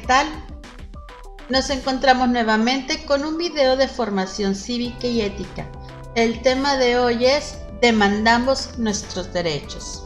tal? Nos encontramos nuevamente con un video de formación cívica y ética. El tema de hoy es demandamos nuestros derechos.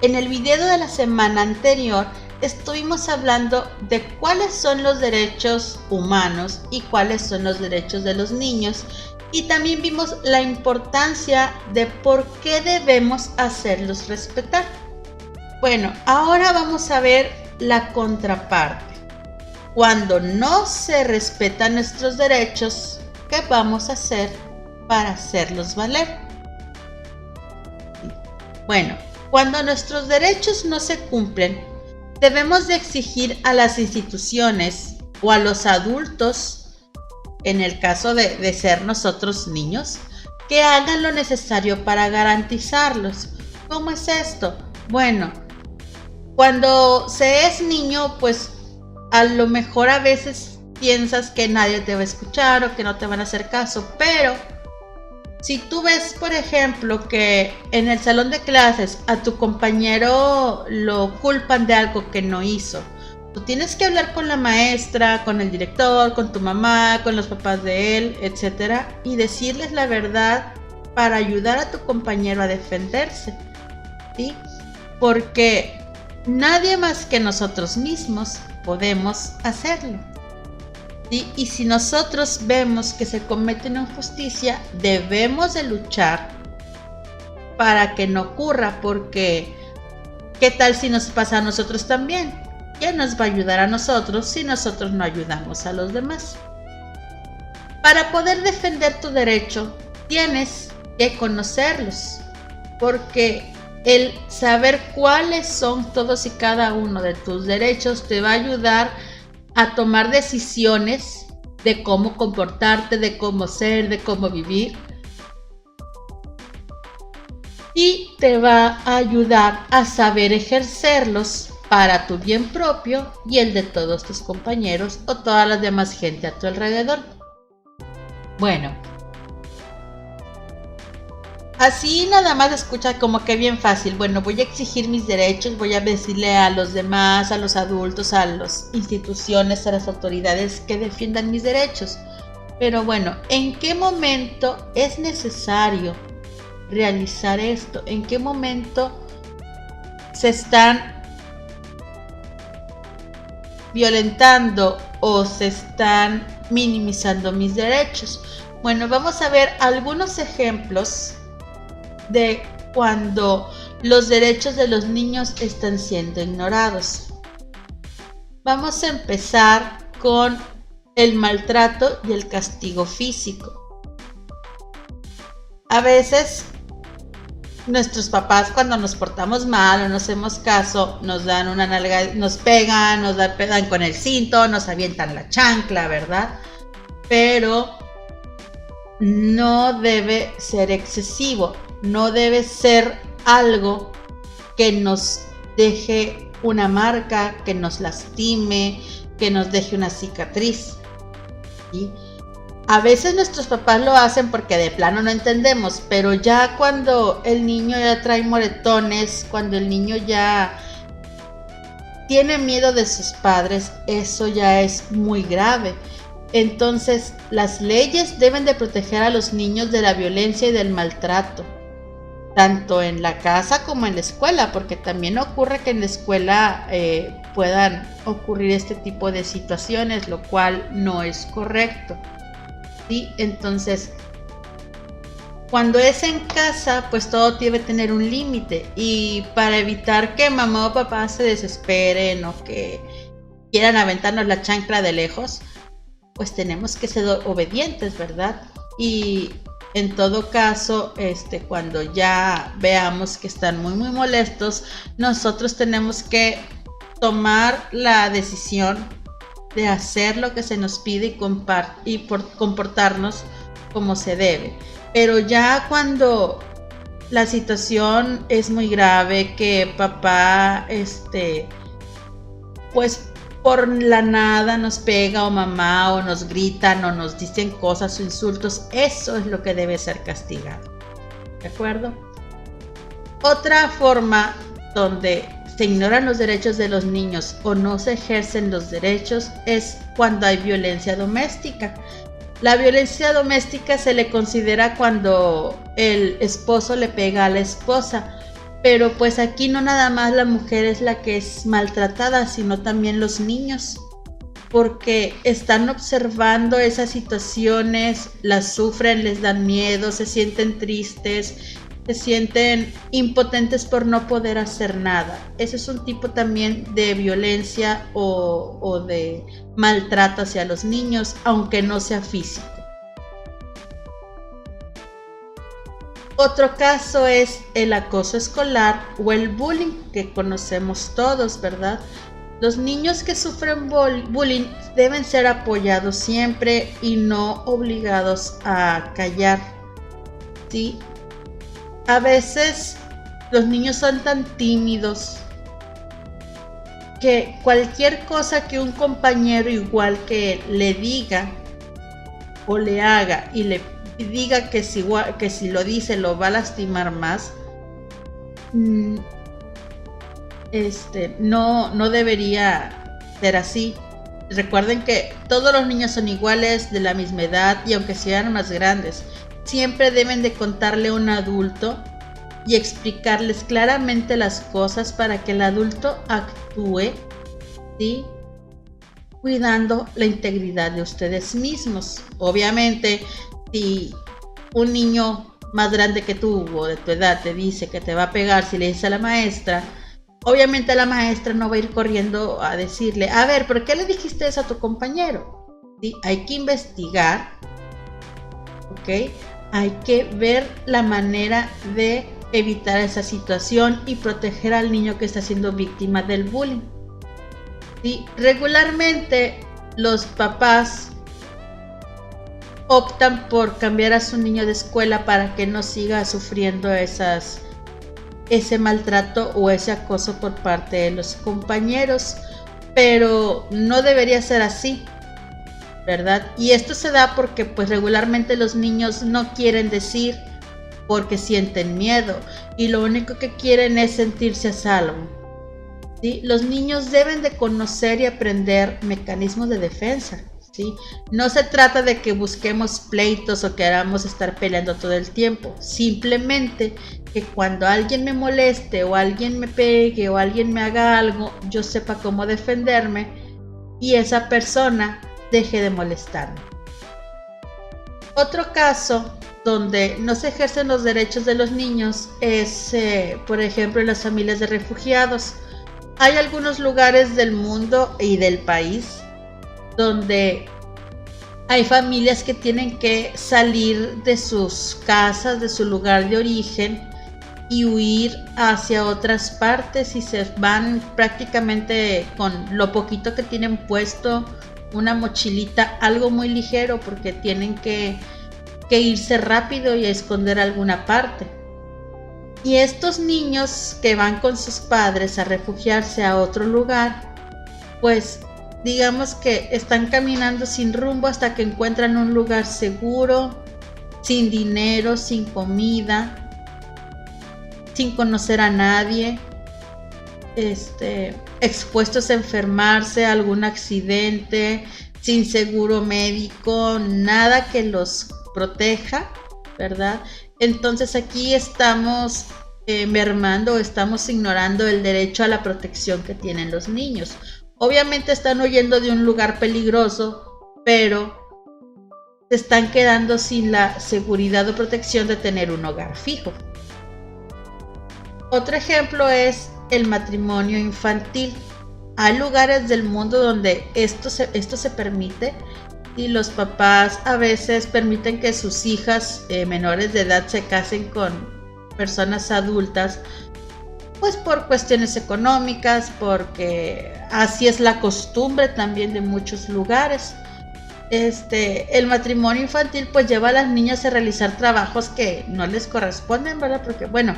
En el video de la semana anterior estuvimos hablando de cuáles son los derechos humanos y cuáles son los derechos de los niños, y también vimos la importancia de por qué debemos hacerlos respetar. Bueno, ahora vamos a ver la contraparte. Cuando no se respetan nuestros derechos, ¿qué vamos a hacer para hacerlos valer? Bueno, cuando nuestros derechos no se cumplen, debemos de exigir a las instituciones o a los adultos, en el caso de ser nosotros niños, que hagan lo necesario para garantizarlos. ¿Cómo es esto? Bueno, cuando se es niño, pues a lo mejor a veces piensas que nadie te va a escuchar o que no te van a hacer caso, pero si tú ves, por ejemplo, que en el salón de clases a tu compañero lo culpan de algo que no hizo, tú tienes que hablar con la maestra, con el director, con tu mamá, con los papás de él, etcétera, y decirles la verdad para ayudar a tu compañero a defenderse, ¿sí? Porque nadie más que nosotros mismos podemos hacerlo, ¿sí? Y si nosotros vemos que se comete una injusticia, debemos de luchar para que no ocurra, porque ¿qué tal si nos pasa a nosotros también? ¿Quién nos va a ayudar a nosotros si nosotros no ayudamos a los demás? Para poder defender tu derecho, tienes que conocerlos, porque el saber cuáles son todos y cada uno de tus derechos te va a ayudar a tomar decisiones de cómo comportarte, de cómo ser, de cómo vivir. Y te va a ayudar a saber ejercerlos para tu bien propio y el de todos tus compañeros o toda la demás gente a tu alrededor. Bueno, así nada más escucha como que bien fácil. Bueno, voy a exigir mis derechos, voy a decirle a los demás, a los adultos, a las instituciones, a las autoridades que defiendan mis derechos. Pero bueno, ¿en qué momento es necesario realizar esto? ¿En qué momento se están violentando o se están minimizando mis derechos? Bueno, vamos a ver algunos ejemplos de cuando los derechos de los niños están siendo ignorados. Vamos a empezar con el maltrato y el castigo físico. A veces nuestros papás, cuando nos portamos mal o no hacemos caso, nos dan una nalga, nos pegan, nos pegan con el cinto, nos avientan la chancla, ¿verdad? Pero no debe ser excesivo, no debe ser algo que nos deje una marca, que nos lastime, que nos deje una cicatriz, ¿sí? A veces nuestros papás lo hacen porque de plano no entendemos, pero ya cuando el niño ya trae moretones, cuando el niño ya tiene miedo de sus padres, eso ya es muy grave. Entonces, las leyes deben de proteger a los niños de la violencia y del maltrato, tanto en la casa como en la escuela, porque también ocurre que en la escuela puedan ocurrir este tipo de situaciones, lo cual no es correcto. ¿Sí? Entonces, cuando es en casa, pues todo debe tener un límite, y para evitar que mamá o papá se desesperen o que quieran aventarnos la chancla de lejos, pues tenemos que ser obedientes, ¿verdad? Y en todo caso, cuando ya veamos que están muy molestos, nosotros tenemos que tomar la decisión de hacer lo que se nos pide y comportarnos como se debe. Pero ya cuando la situación es muy grave, que papá pues por la nada nos pega, o mamá, o nos gritan, o nos dicen cosas o insultos, eso es lo que debe ser castigado, ¿de acuerdo? Otra forma donde se ignoran los derechos de los niños o no se ejercen los derechos es cuando hay violencia doméstica. La violencia doméstica se le considera cuando el esposo le pega a la esposa, pero pues aquí no nada más la mujer es la que es maltratada, sino también los niños, porque están observando esas situaciones, las sufren, les dan miedo, se sienten tristes, se sienten impotentes por no poder hacer nada. Ese es un tipo también de violencia o de maltrato hacia los niños, aunque no sea físico. Otro caso es el acoso escolar o el bullying, que conocemos todos, ¿verdad? Los niños que sufren bullying deben ser apoyados siempre y no obligados a callar, ¿sí? A veces los niños son tan tímidos que cualquier cosa que un compañero igual que le diga o le haga y le diga que si lo dice lo va a lastimar más, no debería ser así. Recuerden que todos los niños son iguales, de la misma edad, y aunque sean más grandes, siempre deben de contarle a un adulto y explicarles claramente las cosas para que el adulto actúe, ¿sí?, cuidando la integridad de ustedes mismos. Obviamente, si un niño más grande que tú o de tu edad te dice que te va a pegar si le dices a la maestra, obviamente la maestra no va a ir corriendo a decirle, a ver, ¿por qué le dijiste eso a tu compañero? ¿Sí? Hay que investigar, ¿ok? Hay que ver la manera de evitar esa situación y proteger al niño que está siendo víctima del bullying. ¿Sí? Regularmente los papás optan por cambiar a su niño de escuela para que no siga sufriendo ese maltrato o ese acoso por parte de los compañeros, pero no debería ser así, ¿verdad? Y esto se da porque pues regularmente los niños no quieren decir porque sienten miedo y lo único que quieren es sentirse a salvo, ¿sí? Los niños deben de conocer y aprender mecanismos de defensa, ¿sí? No se trata de que busquemos pleitos o queramos estar peleando todo el tiempo, simplemente que cuando alguien me moleste o alguien me pegue o alguien me haga algo, yo sepa cómo defenderme y esa persona deje de molestarme. Otro caso donde no se ejercen los derechos de los niños es, por ejemplo, en las familias de refugiados. Hay algunos lugares del mundo y del país donde hay familias que tienen que salir de sus casas, de su lugar de origen y huir hacia otras partes y se van prácticamente con lo poquito que tienen puesto, una mochilita, algo muy ligero porque tienen que irse rápido y a esconder alguna parte. Y estos niños que van con sus padres a refugiarse a otro lugar, pues digamos que están caminando sin rumbo hasta que encuentran un lugar seguro, sin dinero, sin comida, sin conocer a nadie, expuestos a enfermarse, algún accidente, sin seguro médico, nada que los proteja, ¿verdad? Entonces aquí estamos mermando, estamos ignorando el derecho a la protección que tienen los niños. Obviamente están huyendo de un lugar peligroso, pero se están quedando sin la seguridad o protección de tener un hogar fijo. Otro ejemplo es el matrimonio infantil. Hay lugares del mundo donde esto se permite y los papás a veces permiten que sus hijas menores de edad se casen con personas adultas, pues por cuestiones económicas, porque así es la costumbre también de muchos lugares. El matrimonio infantil pues lleva a las niñas a realizar trabajos que no les corresponden, ¿verdad? Porque bueno,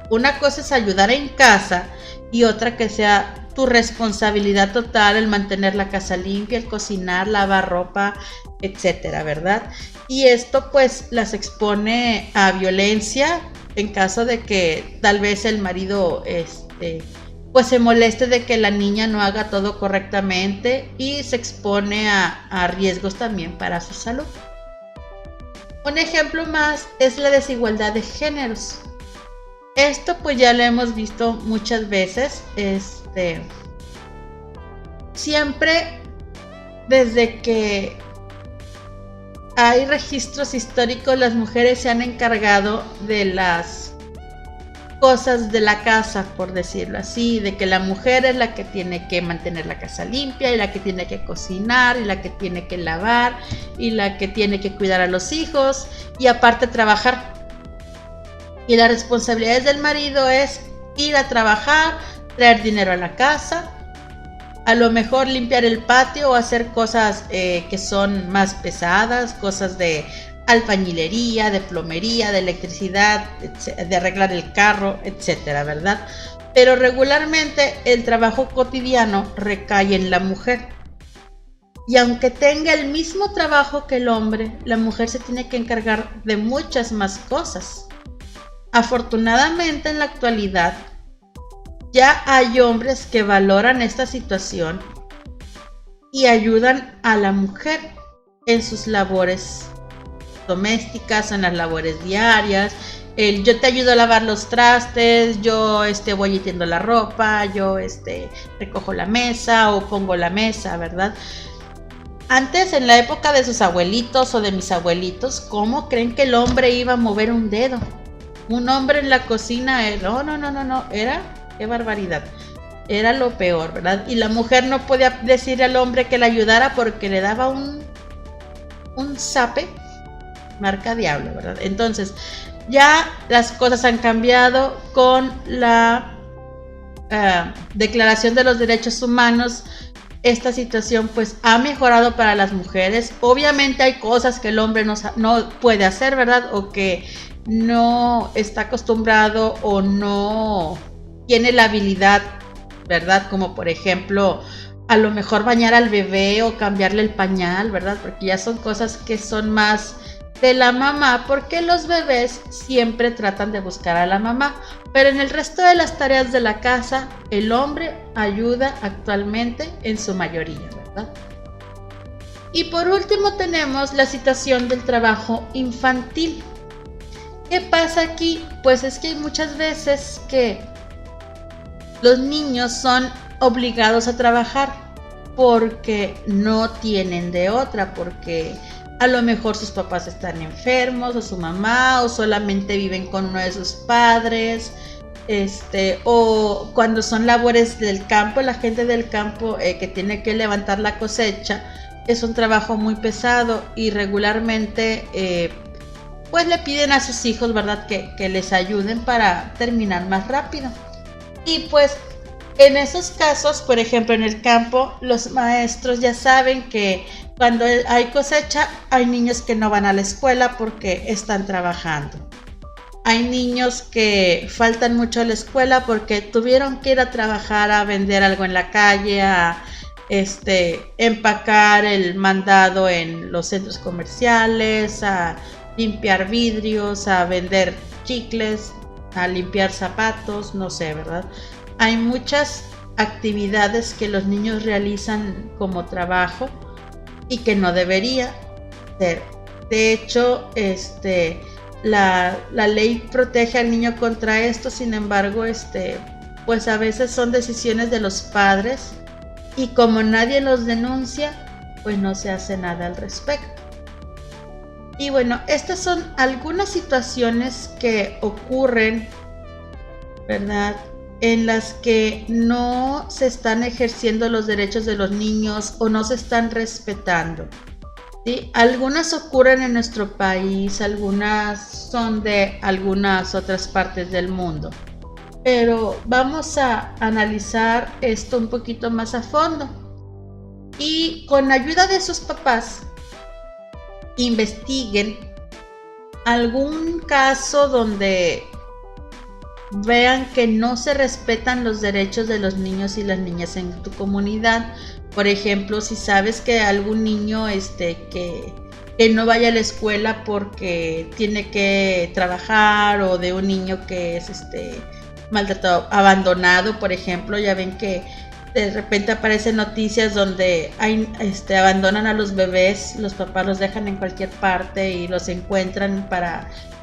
una cosa es ayudar en casa y otra que sea tu responsabilidad total el mantener la casa limpia, el cocinar, lavar ropa, etcétera, ¿verdad? Y esto pues las expone a violencia en caso de que tal vez el marido pues se moleste de que la niña no haga todo correctamente y se expone a riesgos también para su salud. Un ejemplo más es la desigualdad de géneros. Esto pues ya lo hemos visto muchas veces. Siempre desde que hay registros históricos, las mujeres se han encargado de las cosas de la casa, por decirlo así, de que la mujer es la que tiene que mantener la casa limpia y la que tiene que cocinar y la que tiene que lavar y la que tiene que cuidar a los hijos y aparte trabajar. Y las responsabilidades del marido es ir a trabajar, traer dinero a la casa, a lo mejor limpiar el patio o hacer cosas que son más pesadas, cosas de albañilería, de plomería, de electricidad, de arreglar el carro, etcétera, ¿verdad? Pero regularmente el trabajo cotidiano recae en la mujer. Y aunque tenga el mismo trabajo que el hombre, la mujer se tiene que encargar de muchas más cosas. Afortunadamente en la actualidad ya hay hombres que valoran esta situación y ayudan a la mujer en sus labores domésticas, en las labores diarias. Yo te ayudo a lavar los trastes, yo voy y tiendo la ropa, yo recojo la mesa o pongo la mesa, ¿verdad? Antes, en la época de sus abuelitos o de mis abuelitos, ¿cómo creen que el hombre iba a mover un dedo? Un hombre en la cocina, no, qué barbaridad. Era lo peor, ¿verdad? Y la mujer no podía decirle al hombre que le ayudara porque le daba un zape, marca diablo, ¿verdad? Entonces, ya las cosas han cambiado con la Declaración de los Derechos Humanos. Esta situación pues ha mejorado para las mujeres. Obviamente hay cosas que el hombre no puede hacer, ¿verdad? O que no está acostumbrado o no tiene la habilidad, ¿verdad? Como por ejemplo, a lo mejor bañar al bebé o cambiarle el pañal, ¿verdad? Porque ya son cosas que son más de la mamá, porque los bebés siempre tratan de buscar a la mamá, pero en el resto de las tareas de la casa, el hombre ayuda actualmente en su mayoría, ¿verdad? Y por último tenemos la situación del trabajo infantil. ¿Qué pasa aquí? Pues es que hay muchas veces que los niños son obligados a trabajar porque no tienen de otra, porque a lo mejor sus papás están enfermos o su mamá o solamente viven con uno de sus padres, o cuando son labores del campo, la gente del campo que tiene que levantar la cosecha, es un trabajo muy pesado y regularmente pues le piden a sus hijos, ¿verdad? Que les ayuden para terminar más rápido. Y pues en esos casos, por ejemplo en el campo, los maestros ya saben que cuando hay cosecha, hay niños que no van a la escuela porque están trabajando. Hay niños que faltan mucho a la escuela porque tuvieron que ir a trabajar, a vender algo en la calle, a empacar el mandado en los centros comerciales, a limpiar vidrios, a vender chicles, a limpiar zapatos, no sé, ¿verdad? Hay muchas actividades que los niños realizan como trabajo y que no debería ser. De hecho, la ley protege al niño contra esto, sin embargo, pues a veces son decisiones de los padres y como nadie los denuncia, pues no se hace nada al respecto. Y bueno, estas son algunas situaciones que ocurren, ¿verdad?, en las que no se están ejerciendo los derechos de los niños o no se están respetando, ¿sí? Algunas ocurren en nuestro país, algunas son de algunas otras partes del mundo, pero vamos a analizar esto un poquito más a fondo y con ayuda de sus papás investiguen algún caso donde vean que no se respetan los derechos de los niños y las niñas en tu comunidad. Por ejemplo, si sabes que algún niño que no vaya a la escuela porque tiene que trabajar, o de un niño que es maltratado, abandonado, por ejemplo. Ya ven que de repente aparecen noticias donde abandonan a los bebés, los papás los dejan en cualquier parte y los encuentran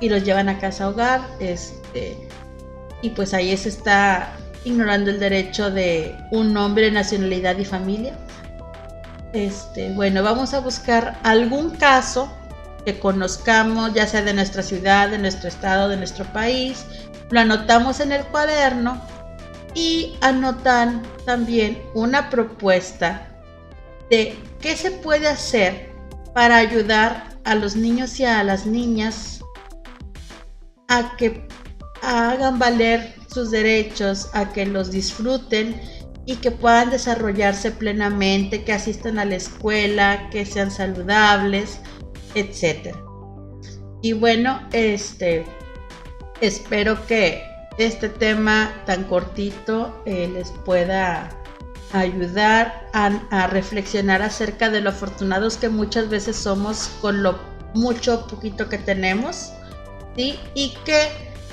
y los llevan a casa hogar, y pues ahí se está ignorando el derecho de un nombre, nacionalidad y familia. Bueno, vamos a buscar algún caso que conozcamos, ya sea de nuestra ciudad, de nuestro estado, de nuestro país. Lo anotamos en el cuaderno y anotan también una propuesta de qué se puede hacer para ayudar a los niños y a las niñas a que hagan valer sus derechos, a que los disfruten y que puedan desarrollarse plenamente, que asistan a la escuela, que sean saludables, etc. Y bueno, espero que este tema tan cortito les pueda ayudar a reflexionar acerca de lo afortunados que muchas veces somos con lo mucho o poquito que tenemos, ¿sí? Y que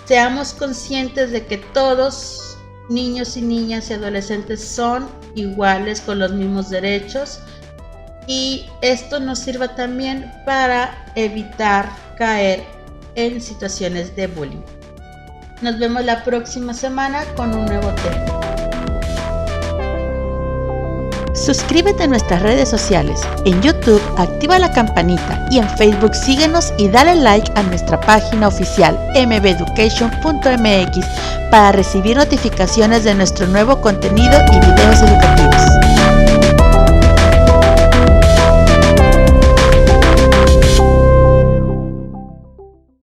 seamos conscientes de que todos, niños y niñas y adolescentes, son iguales con los mismos derechos, y esto nos sirva también para evitar caer en situaciones de bullying. Nos vemos la próxima semana con un nuevo tema. Suscríbete a nuestras redes sociales. En YouTube, activa la campanita, y en Facebook síguenos y dale like a nuestra página oficial mbeducation.mx para recibir notificaciones de nuestro nuevo contenido y videos educativos.